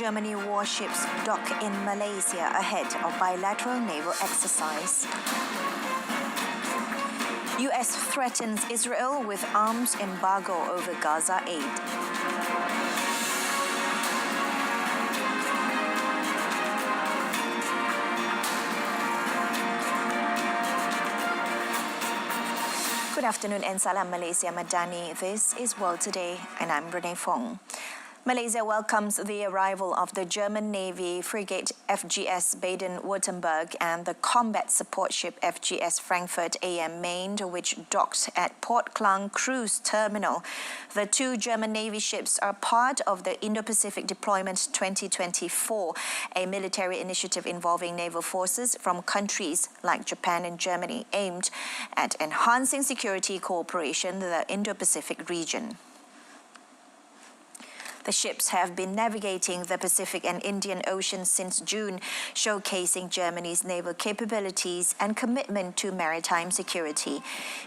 Germany warships dock in Malaysia ahead of bilateral naval exercise. US threatens Israel with arms embargo over Gaza aid. Good afternoon and salam Malaysia Madani. This is World Today and I'm Renee Fong. Malaysia welcomes the arrival of the German Navy frigate FGS Baden-Württemberg and the combat support ship FGS Frankfurt AM Main, which docked at Port Klang Cruise Terminal. The two German Navy ships are part of the Indo-Pacific Deployment 2024, a military initiative involving naval forces from countries like Japan and Germany aimed at enhancing security cooperation in the Indo-Pacific region. The ships have been navigating the Pacific and Indian Ocean since June, showcasing Germany's naval capabilities and commitment to maritime security.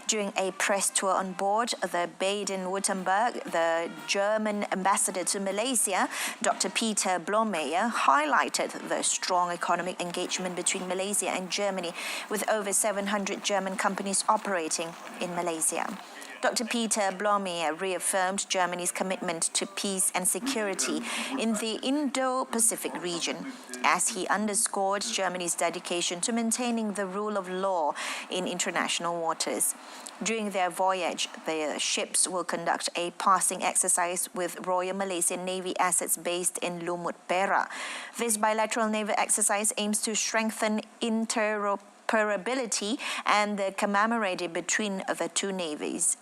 During a press tour on board the Baden-Württemberg, the German ambassador to Malaysia, Dr. Peter Blomeyer, highlighted the strong economic engagement between Malaysia and Germany, with over 700 German companies operating in Malaysia. Dr. Peter Blomeyer reaffirmed Germany's commitment to peace and security in the Indo-Pacific region, as he underscored Germany's dedication to maintaining the rule of law in international waters. During their voyage, the ships will conduct a passing exercise with Royal Malaysian Navy assets based in Lumut, Perak. This bilateral naval exercise aims to strengthen interoperability and the camaraderie between the two navies.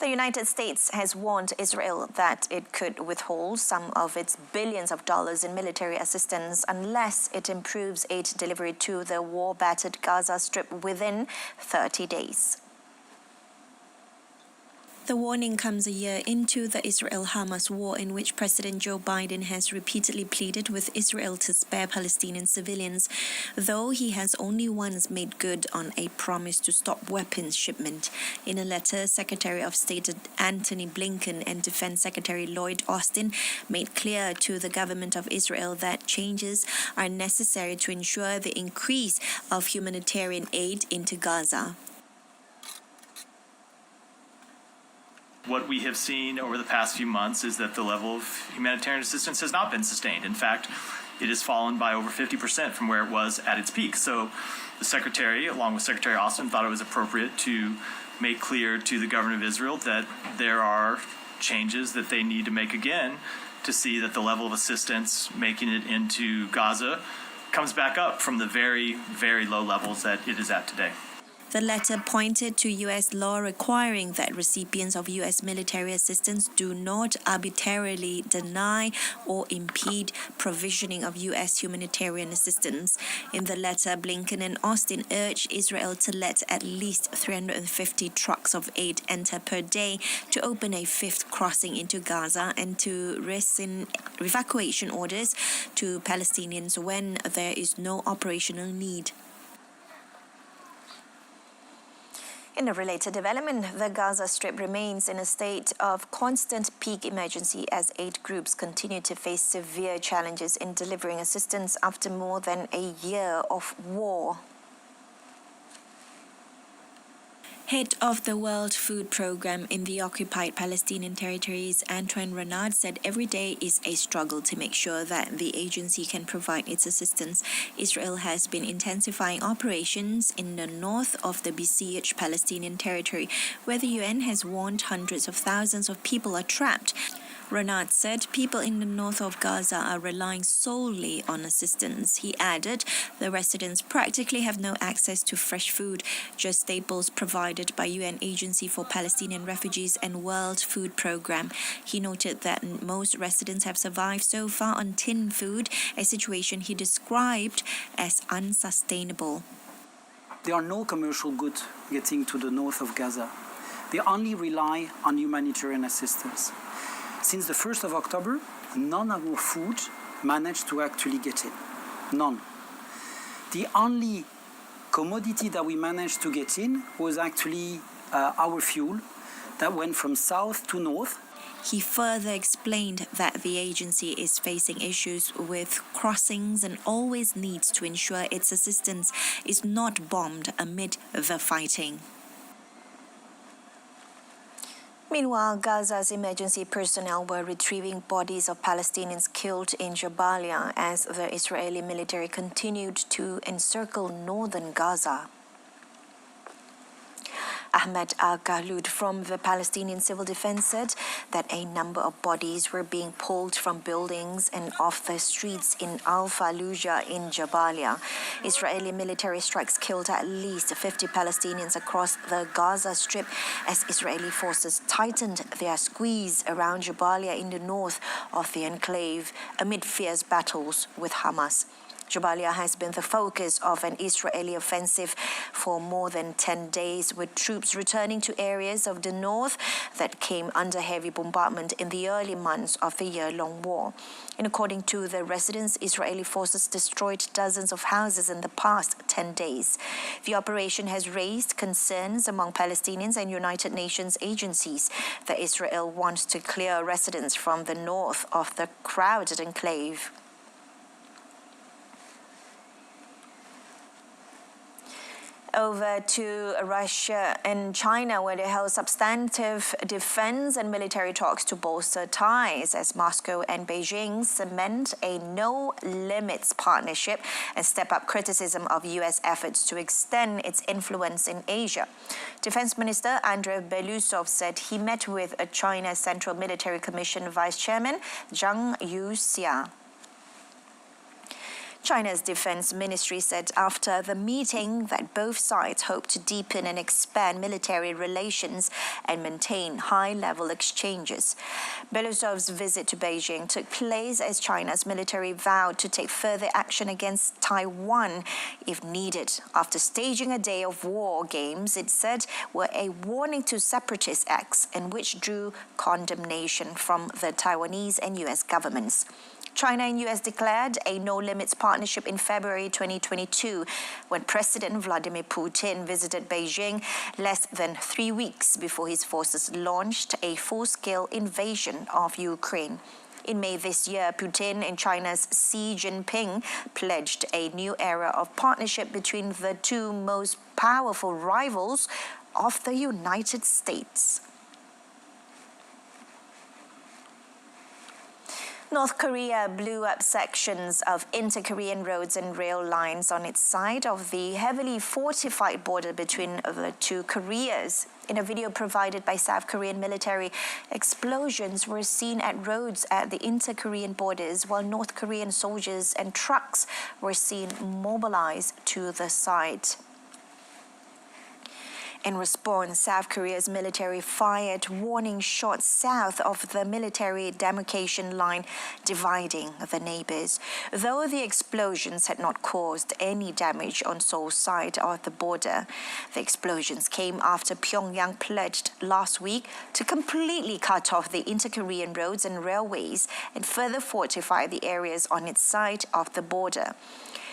The United States has warned Israel that it could withhold some of its billions of dollars in military assistance unless it improves aid delivery to the war-battered Gaza Strip within 30 days. The warning comes a year into the Israel-Hamas war, in which President Joe Biden has repeatedly pleaded with Israel to spare Palestinian civilians, though he has only once made good on a promise to stop weapons shipment. In a letter, Secretary of State Antony Blinken and Defense Secretary Lloyd Austin made clear to the government of Israel that changes are necessary to ensure the increase of humanitarian aid into Gaza. What we have seen over the past few months is that the level of humanitarian assistance has not been sustained. In fact, it has fallen by over 50% from where it was at its peak. So the Secretary, along with Secretary Austin, thought it was appropriate to make clear to the government of Israel that there are changes that they need to make again to see that the level of assistance making it into Gaza comes back up from the very, very low levels that it is at today. The letter pointed to U.S. law requiring that recipients of U.S. military assistance do not arbitrarily deny or impede provisioning of U.S. humanitarian assistance. In the letter, Blinken and Austin urged Israel to let at least 350 trucks of aid enter per day, to open a fifth crossing into Gaza, and to rescind evacuation orders to Palestinians when there is no operational need. In a related development, the Gaza Strip remains in a state of constant peak emergency as aid groups continue to face severe challenges in delivering assistance after more than a year of war. Head of the World Food Programme in the occupied Palestinian territories, Antoine Renard, said every day is a struggle to make sure that the agency can provide its assistance. Israel has been intensifying operations in the north of the besieged Palestinian territory, where the UN has warned hundreds of thousands of people are trapped. Renard said people in the north of Gaza are relying solely on assistance. He added the residents practically have no access to fresh food, just staples provided by UN Agency for Palestinian Refugees and World Food Programme. He noted that most residents have survived so far on tinned food, a situation he described as unsustainable. There are no commercial goods getting to the north of Gaza. They only rely on humanitarian assistance. Since the 1st of October, none of our food managed to actually get in. None. The only commodity that we managed to get in was actually our fuel that went from south to north. He further explained that the agency is facing issues with crossings and always needs to ensure its assistance is not bombed amid the fighting. Meanwhile, Gaza's emergency personnel were retrieving bodies of Palestinians killed in Jabalia as the Israeli military continued to encircle northern Gaza. Ahmed Al-Ghalud from the Palestinian Civil Defense said that a number of bodies were being pulled from buildings and off the streets in Al-Fallujah in Jabalia. Israeli military strikes killed at least 50 Palestinians across the Gaza Strip as Israeli forces tightened their squeeze around Jabalia in the north of the enclave amid fierce battles with Hamas. Jabalia has been the focus of an Israeli offensive for more than 10 days, with troops returning to areas of the north that came under heavy bombardment in the early months of the year-long war. And according to the residents, Israeli forces destroyed dozens of houses in the past 10 days. The operation has raised concerns among Palestinians and United Nations agencies that Israel wants to clear residents from the north of the crowded enclave. Over to Russia and China, where they held substantive defense and military talks to bolster ties as Moscow and Beijing cement a no-limits partnership and step up criticism of U.S. efforts to extend its influence in Asia. Defense Minister Andrei Belousov said he met with a China Central Military Commission Vice Chairman Zhang Yuxia. China's defense ministry said after the meeting that both sides hope to deepen and expand military relations and maintain high-level exchanges. Belousov's visit to Beijing took place as China's military vowed to take further action against Taiwan if needed, after staging a day of war games it said were a warning to separatist acts and which drew condemnation from the Taiwanese and U.S. governments. China and U.S. declared a no-limits partnership in February 2022 when President Vladimir Putin visited Beijing less than 3 weeks before his forces launched a full-scale invasion of Ukraine. In May this year, Putin and China's Xi Jinping pledged a new era of partnership between the two most powerful rivals of the United States. North Korea blew up sections of inter-Korean roads and rail lines on its side of the heavily fortified border between the two Koreas. In a video provided by South Korean military, explosions were seen at roads at the inter-Korean borders, while North Korean soldiers and trucks were seen mobilized to the site. In response, South Korea's military fired warning shots south of the military demarcation line dividing the neighbors. Though the explosions had not caused any damage on Seoul's side of the border, the explosions came after Pyongyang pledged last week to completely cut off the inter-Korean roads and railways and further fortify the areas on its side of the border.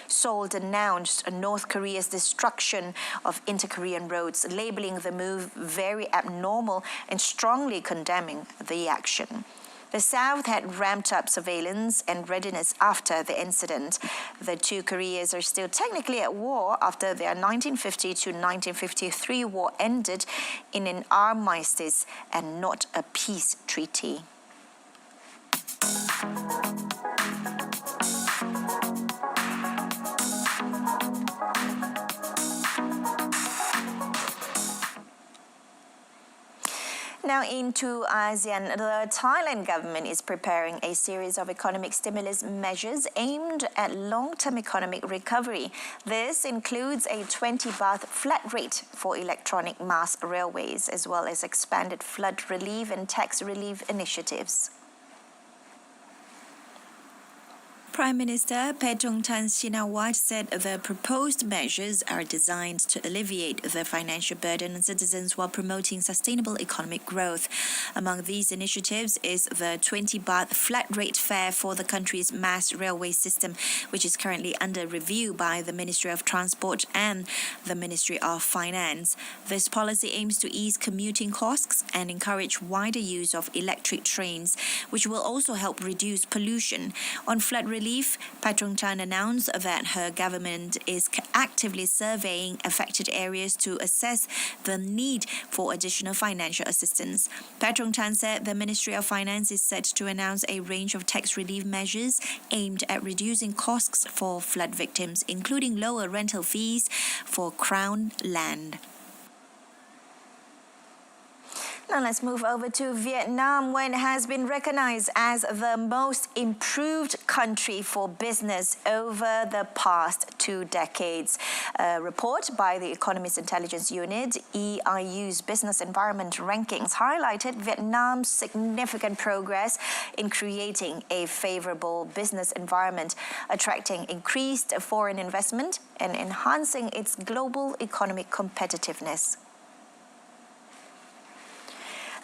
Seoul denounced North Korea's destruction of inter-Korean roads, labeling the move very abnormal and strongly condemning the action. The South had ramped up surveillance and readiness after the incident. The two Koreas are still technically at war after their 1950 to 1953 war ended in an armistice and not a peace treaty. Now into ASEAN, the Thailand government is preparing a series of economic stimulus measures aimed at long-term economic recovery. This includes a 20 baht flat rate for electronic mass railways, as well as expanded flood relief and tax relief initiatives. Prime Minister Paetongtarn Shinawatra said the proposed measures are designed to alleviate the financial burden on citizens while promoting sustainable economic growth. Among these initiatives is the 20 baht flat rate fare for the country's mass railway system, which is currently under review by the Ministry of Transport and the Ministry of Finance. This policy aims to ease commuting costs and encourage wider use of electric trains, which will also help reduce pollution. On flood relief, Paetongtarn announced that her government is actively surveying affected areas to assess the need for additional financial assistance. Paetongtarn said the Ministry of Finance is set to announce a range of tax relief measures aimed at reducing costs for flood victims, including lower rental fees for Crown land. Now let's move over to Vietnam, where it has been recognized as the most improved country for business over the past 2 decades. A report by the Economist Intelligence Unit, EIU's Business Environment Rankings, highlighted Vietnam's significant progress in creating a favorable business environment, attracting increased foreign investment and enhancing its global economic competitiveness.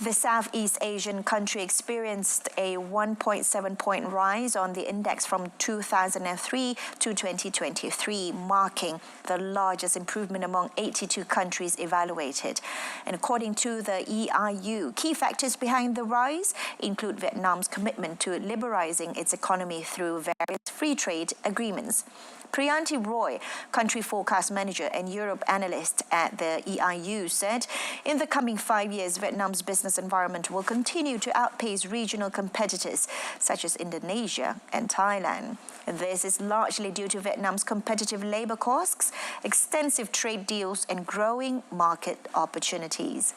The Southeast Asian country experienced a 1.7-point rise on the index from 2003 to 2023, marking the largest improvement among 82 countries evaluated. And according to the EIU, key factors behind the rise include Vietnam's commitment to liberalizing its economy through various free trade agreements. Priyanti Roy, country forecast manager and Europe analyst at the EIU, said in the coming 5 years, Vietnam's business environment will continue to outpace regional competitors such as Indonesia and Thailand. This is largely due to Vietnam's competitive labor costs, extensive trade deals, and growing market opportunities.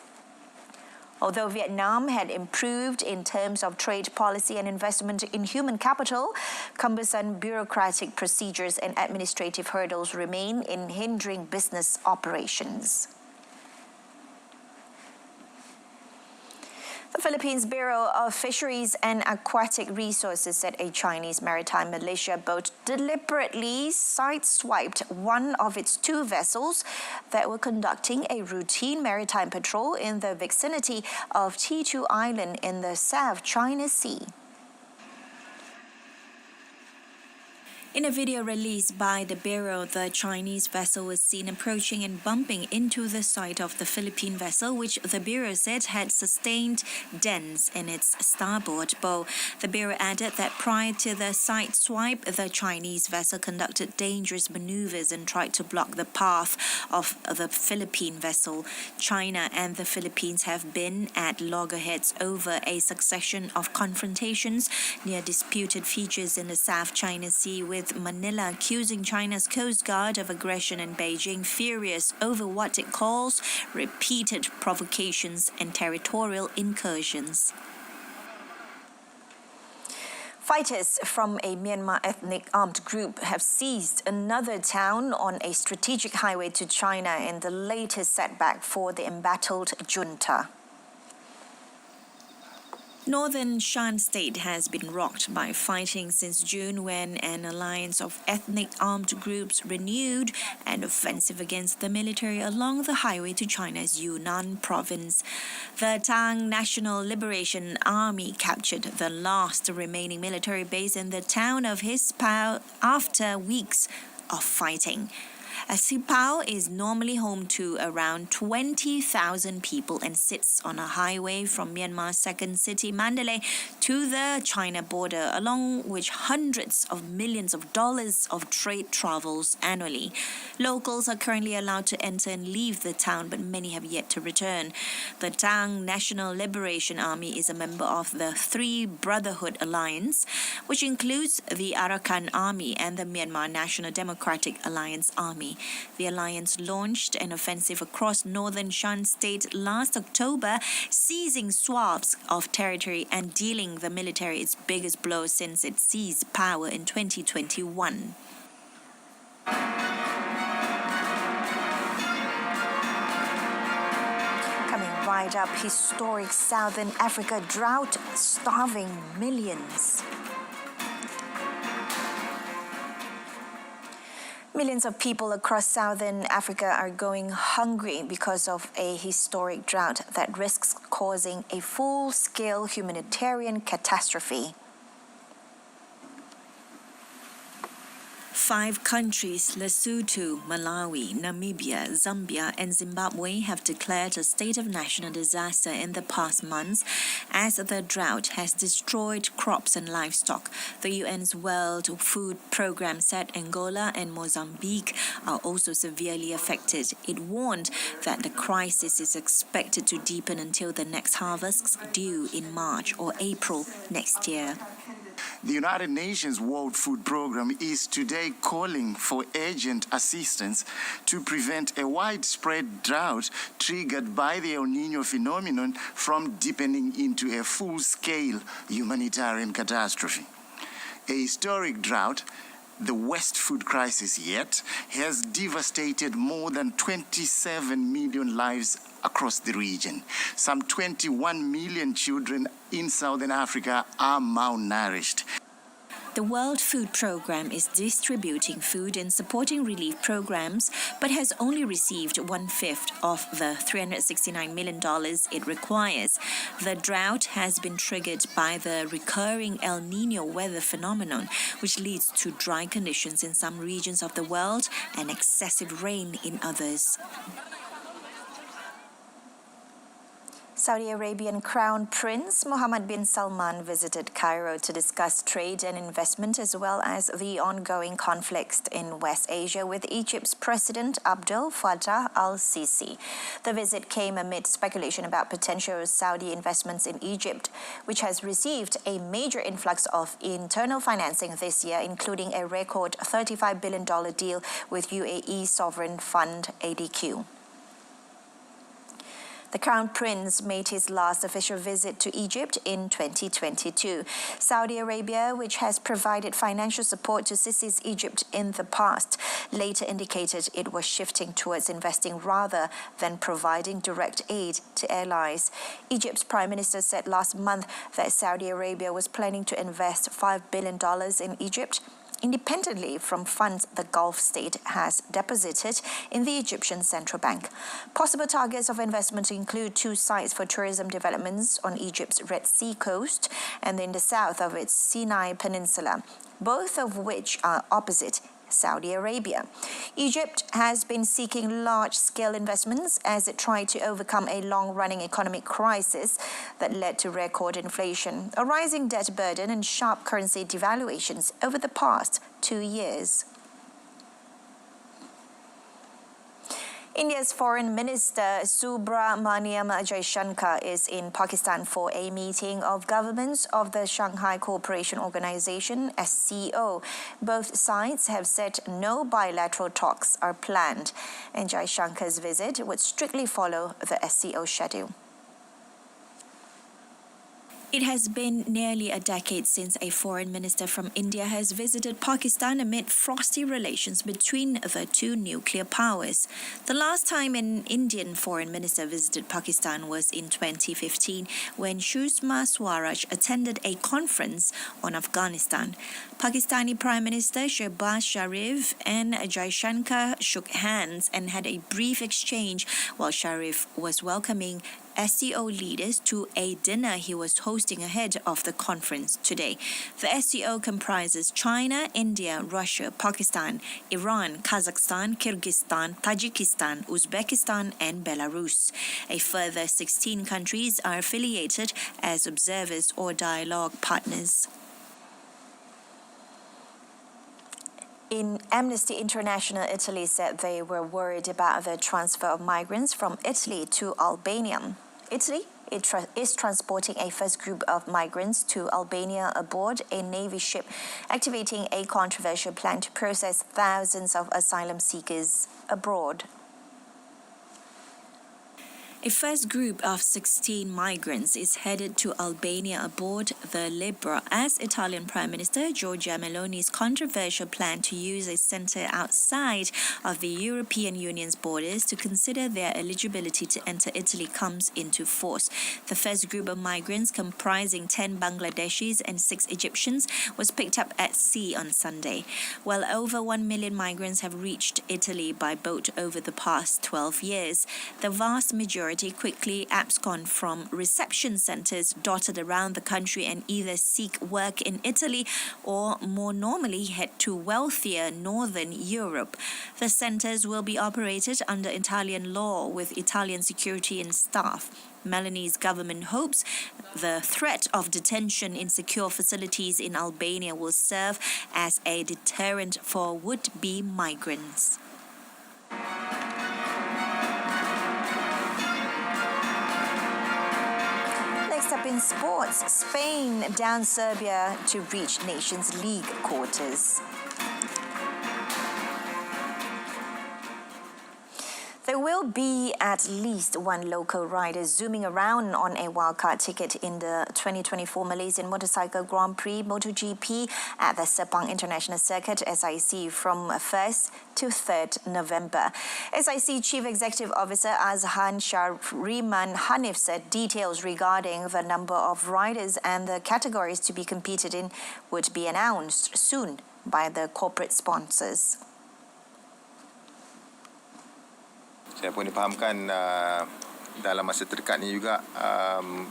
Although Vietnam had improved in terms of trade policy and investment in human capital, cumbersome bureaucratic procedures and administrative hurdles remain in hindering business operations. The Philippines Bureau of Fisheries and Aquatic Resources said a Chinese maritime militia boat deliberately sideswiped one of its 2 vessels that were conducting a routine maritime patrol in the vicinity of T2 Island in the South China Sea. In a video released by the Bureau, the Chinese vessel was seen approaching and bumping into the side of the Philippine vessel, which the Bureau said had sustained dents in its starboard bow. The Bureau added that prior to the side swipe, the Chinese vessel conducted dangerous maneuvers and tried to block the path of the Philippine vessel. China and the Philippines have been at loggerheads over a succession of confrontations near disputed features in the South China Sea, with Manila accusing China's Coast Guard of aggression and Beijing furious over what it calls repeated provocations and territorial incursions. Fighters from a Myanmar ethnic armed group have seized another town on a strategic highway to China in the latest setback for the embattled junta. Northern Shan State has been rocked by fighting since June, when an alliance of ethnic armed groups renewed an offensive against the military along the highway to China's Yunnan province. The Tang National Liberation Army captured the last remaining military base in the town of Hispao after weeks of fighting. Hispao is normally home to around 20,000 people and sits on a highway from Myanmar's second city, Mandalay, to the China border, along which hundreds of millions of dollars of trade travels annually. Locals are currently allowed to enter and leave the town, but many have yet to return. The Tang National Liberation Army is a member of the Three Brotherhood Alliance, which includes the Arakan Army and the Myanmar National Democratic Alliance Army. The alliance launched an offensive across northern Shan State last October, seizing swaths of territory and dealing the military its biggest blow since it seized power in 2021. Coming right up, historic Southern Africa drought starving millions. Millions of people across southern Africa are going hungry because of a historic drought that risks causing a full-scale humanitarian catastrophe. 5 countries, Lesotho, Malawi, Namibia, Zambia, and Zimbabwe, have declared a state of national disaster in the past months as the drought has destroyed crops and livestock. The UN's World Food Programme said Angola and Mozambique are also severely affected. It warned that the crisis is expected to deepen until the next harvests due in March or April next year. The United Nations World Food Programme is today calling for urgent assistance to prevent a widespread drought triggered by the El Niño phenomenon from deepening into a full-scale humanitarian catastrophe. A historic drought, the worst food crisis yet, has devastated more than 27 million lives across the region. Some 21 million children in Southern Africa are malnourished. The World Food Programme is distributing food and supporting relief programs, but has only received 1/5 of the $369 million it requires. The drought has been triggered by the recurring El Niño weather phenomenon, which leads to dry conditions in some regions of the world and excessive rain in others. Saudi Arabian Crown Prince Mohammed bin Salman visited Cairo to discuss trade and investment as well as the ongoing conflicts in West Asia with Egypt's President Abdel Fattah al-Sisi. The visit came amid speculation about potential Saudi investments in Egypt, which has received a major influx of internal financing this year, including a record $35 billion deal with UAE Sovereign Fund ADQ. The Crown Prince made his last official visit to Egypt in 2022. Saudi Arabia, which has provided financial support to Sisi's Egypt in the past, later indicated it was shifting towards investing rather than providing direct aid to allies. Egypt's Prime Minister said last month that Saudi Arabia was planning to invest $5 billion in Egypt, independently from funds the Gulf state has deposited in the Egyptian Central Bank. Possible targets of investment include 2 sites for tourism developments on Egypt's Red Sea coast and in the south of its Sinai Peninsula, both of which are opposite Saudi Arabia. Egypt has been seeking large-scale investments as it tried to overcome a long-running economic crisis that led to record inflation, a rising debt burden, and sharp currency devaluations over the past 2 years. India's Foreign Minister Subramaniam Jaishankar is in Pakistan for a meeting of governments of the Shanghai Cooperation Organization, SCO. Both sides have said no bilateral talks are planned, and Jaishankar's visit would strictly follow the SCO schedule. It has been nearly a decade since a foreign minister from India has visited Pakistan amid frosty relations between the 2 nuclear powers. The last time an Indian foreign minister visited Pakistan was in 2015 when Sushma Swaraj attended a conference on Afghanistan. Pakistani Prime Minister Shehbaz Sharif and Jaishankar shook hands and had a brief exchange while Sharif was welcoming SCO leaders to a dinner he was hosting ahead of the conference today. The SCO comprises China, India, Russia, Pakistan, Iran, Kazakhstan, Kyrgyzstan, Tajikistan, Uzbekistan, and Belarus. A further 16 countries are affiliated as observers or dialogue partners. In Amnesty International, Italy said they were worried about the transfer of migrants from Italy to Albania. Italy is transporting a first group of migrants to Albania aboard a Navy ship, activating a controversial plan to process thousands of asylum seekers abroad. A first group of 16 migrants is headed to Albania aboard the Libra as Italian Prime Minister Giorgia Meloni's controversial plan to use a centre outside of the European Union's borders to consider their eligibility to enter Italy comes into force. The first group of migrants, comprising 10 Bangladeshis and 6 Egyptians, was picked up at sea on Sunday. Well over 1 million migrants have reached Italy by boat over the past 12 years. The vast majority quickly abscond from reception centres dotted around the country and either seek work in Italy or more normally head to wealthier northern Europe. The centres will be operated under Italian law with Italian security and staff. Meloni's government hopes the threat of detention in secure facilities in Albania will serve as a deterrent for would-be migrants. Next up in sports, Spain down Serbia to reach Nations League quarters. There will be at least one local rider zooming around on a wildcard ticket in the 2024 Malaysian Motorcycle Grand Prix MotoGP at the Sepang International Circuit, SIC, from 1st to 3rd November. SIC Chief Executive Officer Azhan Shahriman Hanif said details regarding the number of riders and the categories to be competed in would be announced soon by the corporate sponsors. Saya pun dipahamkan dalam masa terdekat ni juga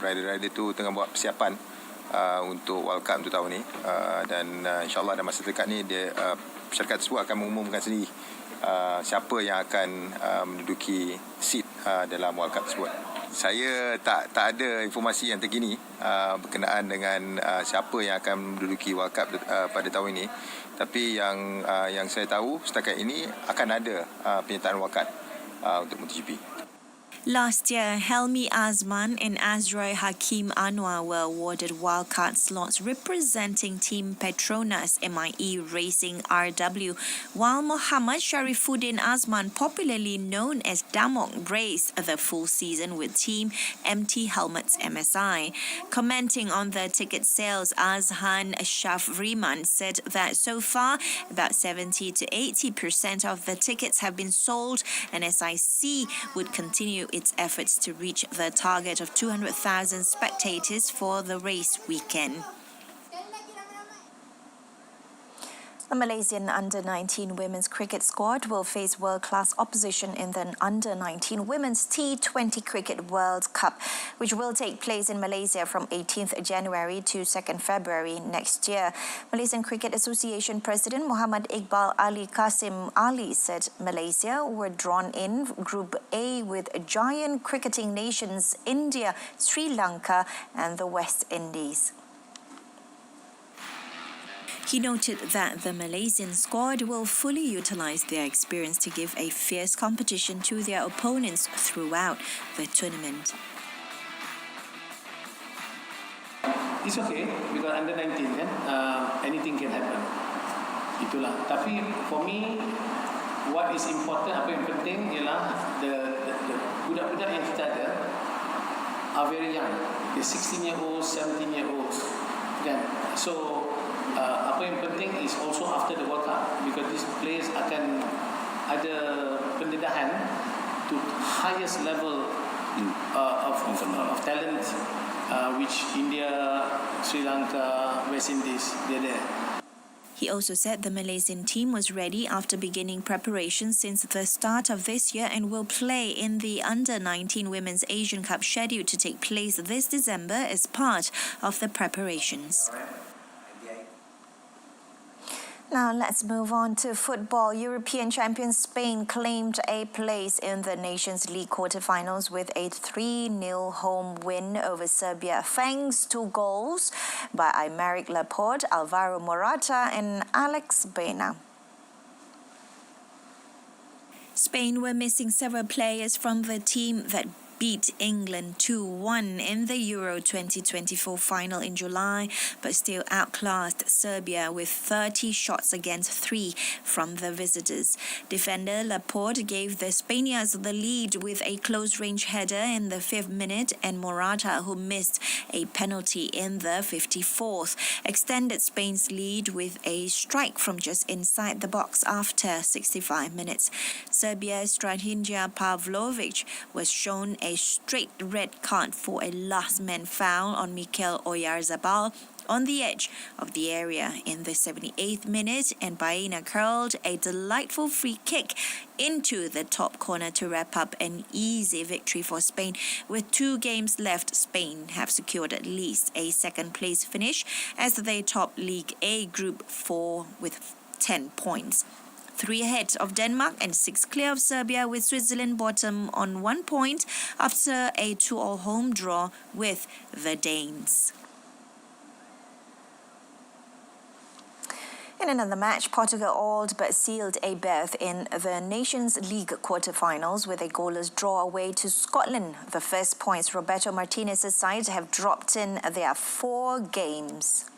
rider-rider tu tengah buat persiapan untuk World Cup untuk tahun ni dan insyaAllah dalam masa terdekat ni syarikat tersebut akan mengumumkan sendiri siapa yang akan menduduki seat dalam World Cup tersebut. Saya tak ada informasi yang terkini berkenaan dengan siapa yang akan menduduki World Cup pada tahun ini, tapi yang saya tahu setakat ini akan ada penyertaan World Cup untuk MotoGP. Last year, Helmi Azman and Azroy Hakim Anwar were awarded wildcard slots representing Team Petronas MIE Racing RW, while Muhammad Sharifuddin Azman, popularly known as Damok, raced the full season with Team MT Helmets MSI. Commenting on the ticket sales, Azhan Shafriman said that so far, about 70 to 80% of the tickets have been sold, and SIC would continue its efforts to reach the target of 200,000 spectators for the race weekend. The Malaysian Under-19 women's cricket squad will face world-class opposition in the Under-19 Women's T20 Cricket World Cup, which will take place in Malaysia from 18th January to 2nd February next year. Malaysian Cricket Association President Muhammad Iqbal Ali Qasim Ali said Malaysia were drawn in Group A with giant cricketing nations India, Sri Lanka and the West Indies. He noted that the Malaysian squad will fully utilise their experience to give a fierce competition to their opponents throughout the tournament. It's okay because under 19 kan, anything can happen. Itulah. Tapi for me, what is important, apa yang penting ialah the budak-budak yang kita ada are very young. They're 16-year-olds, 17-year-olds, kan. So apa yang penting is also after the World Cup because these players akan ada pendedahan to highest level of talent which India, Sri Lanka, West Indies, they're there. He also said the Malaysian team was ready after beginning preparations since the start of this year and will play in the Under-19 Women's Asian Cup scheduled to take place this December as part of the preparations. Now let's move on to football. European champion Spain claimed a place in the Nations League quarterfinals with a 3-0 home win over Serbia, thanks to goals by Aymeric Laporte, Alvaro Morata and Alex Baena. Spain were missing several players from the team that beat England 2-1 in the Euro 2024 final in July, but still outclassed Serbia with 30 shots against 3 from the visitors. Defender Laporte gave the Spaniards the lead with a close-range header in the 5th minute, and Morata, who missed a penalty in the 54th, extended Spain's lead with a strike from just inside the box after 65 minutes. Serbia's Strahinja Pavlovic was shown a straight red card for a last-man foul on Mikel Oyarzabal on the edge of the area in the 78th minute, and Baena curled a delightful free kick into the top corner to wrap up an easy victory for Spain. With 2 games left, Spain have secured at least a second-place finish as they top League A Group 4 with 10 points. 3 ahead of Denmark and 6 clear of Serbia, with Switzerland bottom on 1 point after a 2-2 home draw with the Danes. In another match, Portugal all but sealed a berth in the Nations League quarter-finals with a goalless draw away to Scotland. The first points Roberto Martinez's side have dropped in their 4 games.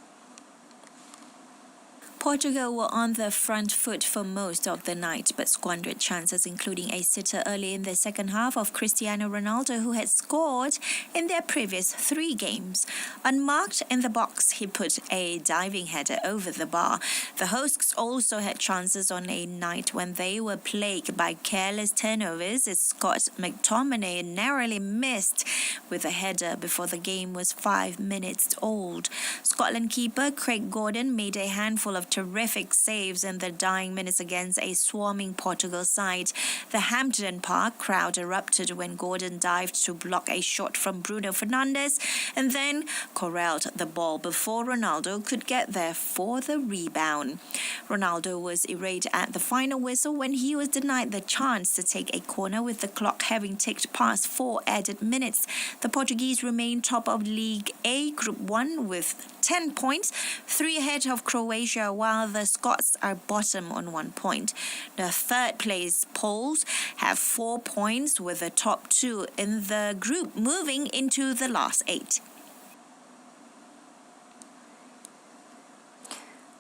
Portugal were on the front foot for most of the night, but squandered chances, including a sitter early in the second half of Cristiano Ronaldo, who had scored in their previous 3 games. Unmarked in the box, he put a diving header over the bar. The hosts also had chances on a night when they were plagued by careless turnovers, as Scott McTominay narrowly missed with a header before the game was 5 minutes old. Scotland keeper Craig Gordon made a handful of terrific saves in the dying minutes against a swarming Portugal side. The Hampden Park crowd erupted when Gordon dived to block a shot from Bruno Fernandes and then corralled the ball before Ronaldo could get there for the rebound. Ronaldo was irate at the final whistle when he was denied the chance to take a corner, with the clock having ticked past 4 added minutes. The Portuguese remain top of League A Group 1 with 10 points, 3 ahead of Croatia, while the Scots are bottom on 1 point. The third place Poles have 4 points, with the top 2 in the group moving into the last 8.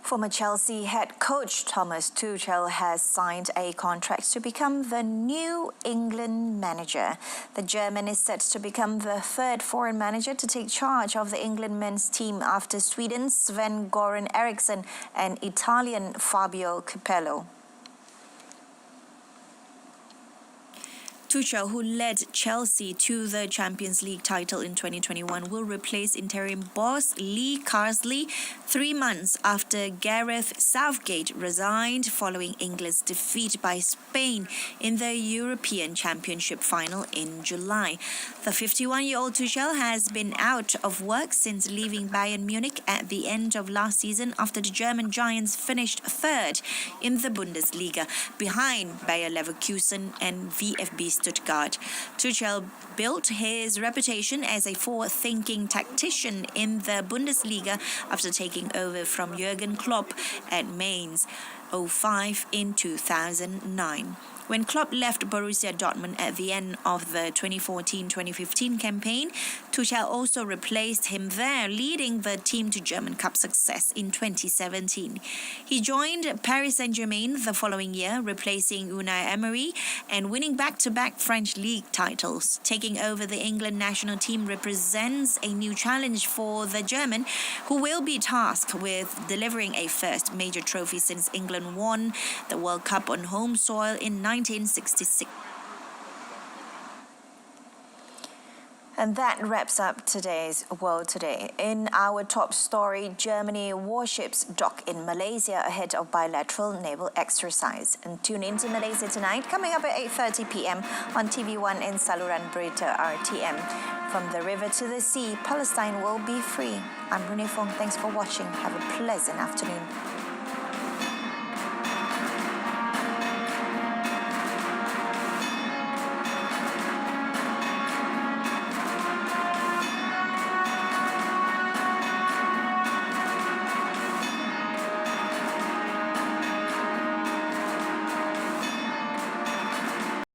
Former Chelsea head coach Thomas Tuchel has signed a contract to become the new England manager. The German is set to become the 3rd foreign manager to take charge of the England men's team after Sweden's Sven-Göran Eriksson and Italian Fabio Capello. Tuchel, who led Chelsea to the Champions League title in 2021, will replace interim boss Lee Carsley 3 months after Gareth Southgate resigned following England's defeat by Spain in the European Championship final in July. The 51-year-old Tuchel has been out of work since leaving Bayern Munich at the end of last season after the German Giants finished 3rd in the Bundesliga, behind Bayer Leverkusen and VfB Stuttgart. Tuchel built his reputation as a forward-thinking tactician in the Bundesliga after taking over from Jurgen Klopp at Mainz 05 in 2009. When Klopp left Borussia Dortmund at the end of the 2014-2015 campaign, Tuchel also replaced him there, leading the team to German Cup success in 2017. He joined Paris Saint-Germain the following year, replacing Unai Emery and winning back-to-back French league titles. Taking over the England national team represents a new challenge for the German, who will be tasked with delivering a first major trophy since England won the World Cup on home soil in 1966. And that wraps up today's World Today. In our top story, Germany warships dock in Malaysia ahead of bilateral naval exercise. And tune in to Malaysia Tonight, coming up at 8:30 p.m. on TV1 in saluran Berita RTM. From the river to the sea, Palestine will be free. I'm Renee Fong. Thanks for watching. Have a pleasant afternoon.